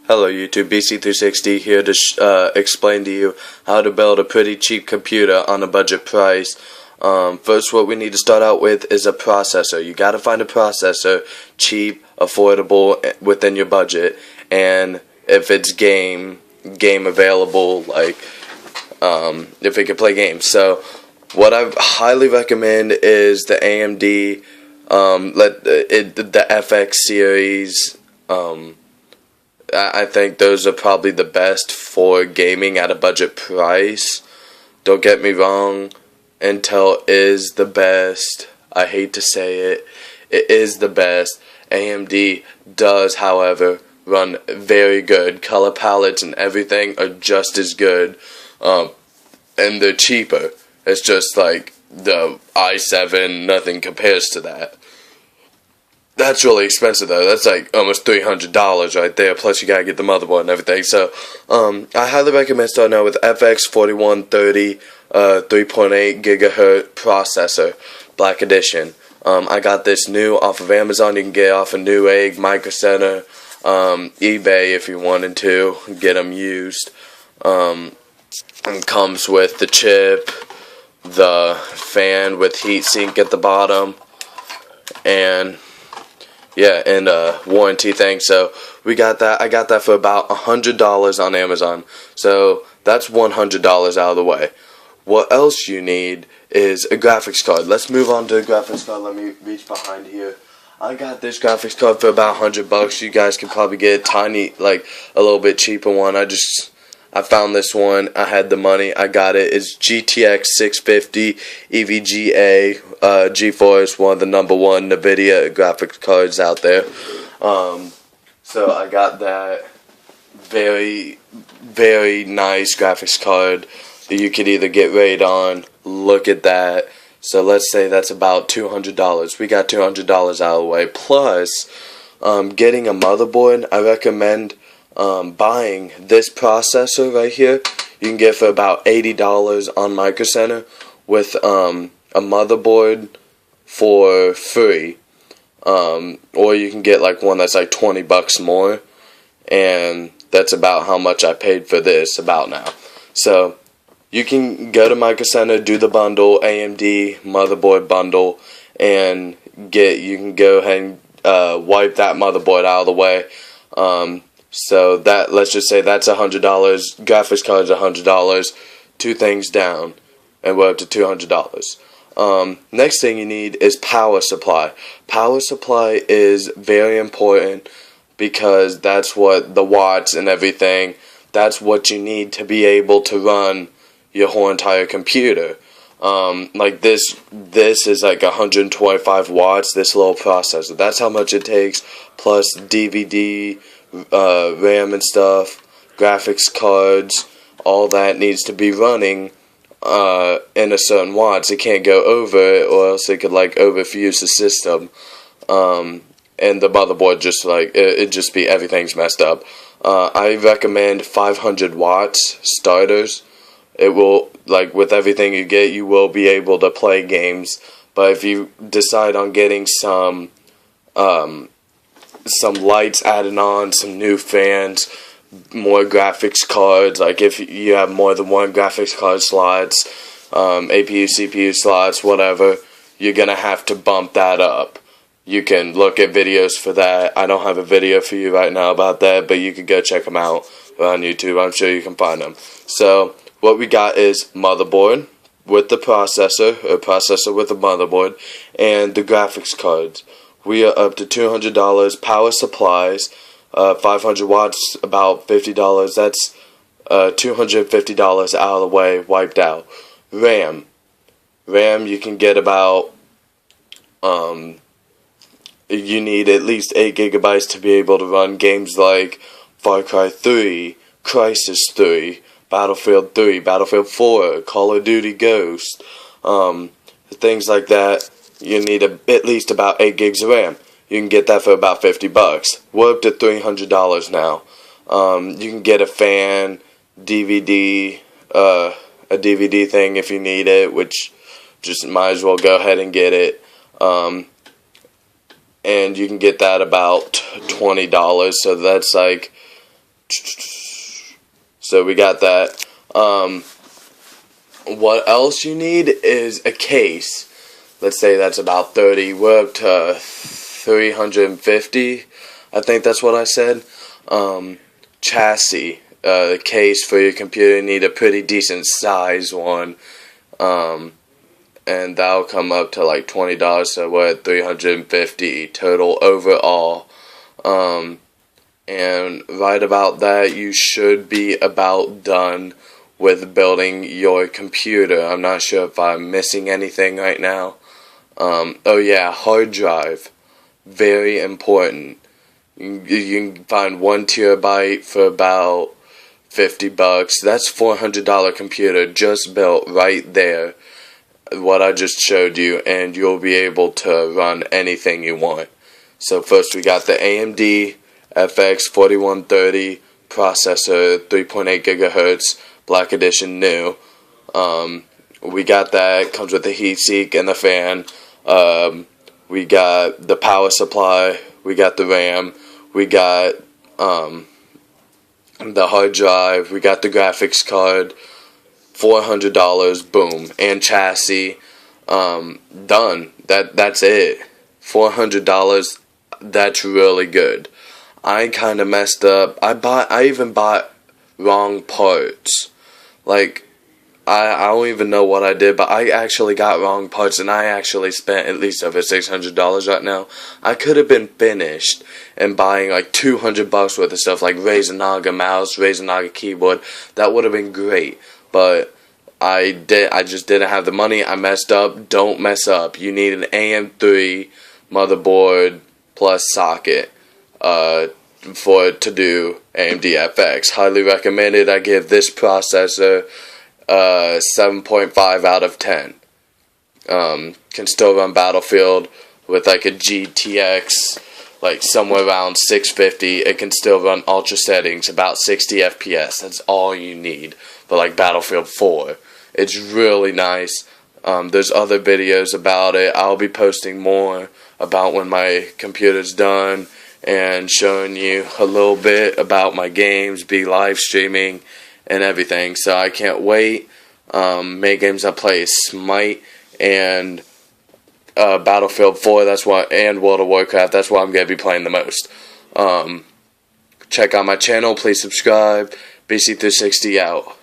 Hello YouTube, BC360 here to explain to you how to build a pretty cheap computer on a budget price. First, what we need to start out with is a processor. You gotta find a processor, cheap, affordable, within your budget, and if it's game available, like if it can play games. So what I highly recommend is the AMD the FX series. I think those are probably the best for gaming at a budget price. Don't get me wrong, Intel is the best. I hate to say it. It is the best. AMD does, however, run very good. Color palettes and everything are just as good. And they're cheaper. It's just like the i7, nothing compares to that. That's really expensive though. That's like almost $300 right there. Plus you gotta get the motherboard and everything. So I highly recommend starting out with FX-4130 3.8 gigahertz processor, Black Edition. I got this new off of Amazon. You can get it off of Newegg, Microcenter, eBay if you wanted to get them used. It comes with the chip, the fan with heatsink at the bottom, and yeah, and a warranty thing. So we got that. I got that for about $100 on Amazon. So that's $100 out of the way. What else you need is a graphics card. Let's move on to a graphics card. Let me reach behind here. I got this graphics card for about $100. You guys can probably get a tiny, like a little bit cheaper one. I found this one. I had the money. I got it. It's GTX 650 EVGA GeForce, one of the #1 NVIDIA graphics cards out there. So I got that very, very nice graphics card that you could either get raid on. Look at that. So let's say that's about $200. We got $200 out of the way. Plus, getting a motherboard, I recommend buying this processor right here. You can get for about $80 on microcenter with a motherboard for free, or you can get like one that's like $20 more, and that's about how much I paid for this about now. So you can go to microcenter, do the bundle, AMD motherboard bundle, and you can go ahead and wipe that motherboard out of the way. So that, let's just say that's $100. Graphics card's $100. Two things down, and we're up to $200. Next thing you need is power supply. Power supply is very important because that's what the watts and everything. That's what you need to be able to run your whole entire computer. Like this is like 125 watts. This little processor. That's how much it takes. Plus DVD. RAM and stuff, graphics cards, all that needs to be running in a certain watts. It can't go over it, or else it could like overfuse the system, and the motherboard just like it just be everything's messed up. I recommend 500 watts starters. It will, like with everything you get, you will be able to play games. But if you decide on getting some lights added on, some new fans, more graphics cards, like if you have more than one graphics card slots, APU, CPU slots, whatever, you're going to have to bump that up. You can look at videos for that. I don't have a video for you right now about that, but you can go check them out on YouTube. I'm sure you can find them. So what we got is motherboard with the processor, or processor with the motherboard, and the graphics cards. We are up to $200. Power supplies, 500 watts, about $50. That's $250 out of the way, wiped out. RAM you can get about, you need at least 8 gigabytes to be able to run games like Far Cry 3, Crysis 3, Battlefield 3, Battlefield 4, Call of Duty Ghost, things like that. You need at least about 8 gigs of RAM. You can get that for about $50. We're up to $300 now. You can get a fan, DVD, a DVD thing if you need it, which just might as well go ahead and get it. And you can get that about $20, so that's like So we got that. What else you need is a case. Let's say that's about 30. We're up to 350. I think that's what I said. Chassis. The case for your computer, you need a pretty decent size one. And that'll come up to like $20, so we're at $350 total overall. And right about that, you should be about done with building your computer. I'm not sure if I'm missing anything right now. Oh yeah, hard drive. Very important. You can find 1 terabyte for about $50. That's $400 computer just built right there. What I just showed you, and you'll be able to run anything you want. So first we got the AMD FX-4130 processor, 3.8 gigahertz, Black Edition new. We got that. Comes with the heatsink and the fan. We got the power supply. We got the RAM. We got the hard drive. We got the graphics card. $400. Boom. And chassis. Done. That's it. $400. That's really good. I kind of messed up. I even bought wrong parts. Like, I don't even know what I did, but I actually got wrong parts, and I actually spent at least over $600 right now. I could have been finished and buying like $200 worth of stuff, like Razer mouse, Razer keyboard. That would have been great, but I just didn't have the money. I messed up. Don't mess up. You need an AM3 motherboard plus socket for it to do AMD FX. Highly recommended. I give this processor 7.5 out of 10. Can still run Battlefield with like a GTX, like somewhere around 650. It can still run ultra settings, about 60 FPS. That's all you need for like Battlefield 4. It's really nice. There's other videos about it. I'll be posting more about when my computer's done and showing you a little bit about my games, be live streaming and everything. So I can't wait. Main games I play is Smite and Battlefield 4. And World of Warcraft. That's what I'm gonna be playing the most. Check out my channel. Please subscribe. BC360 out.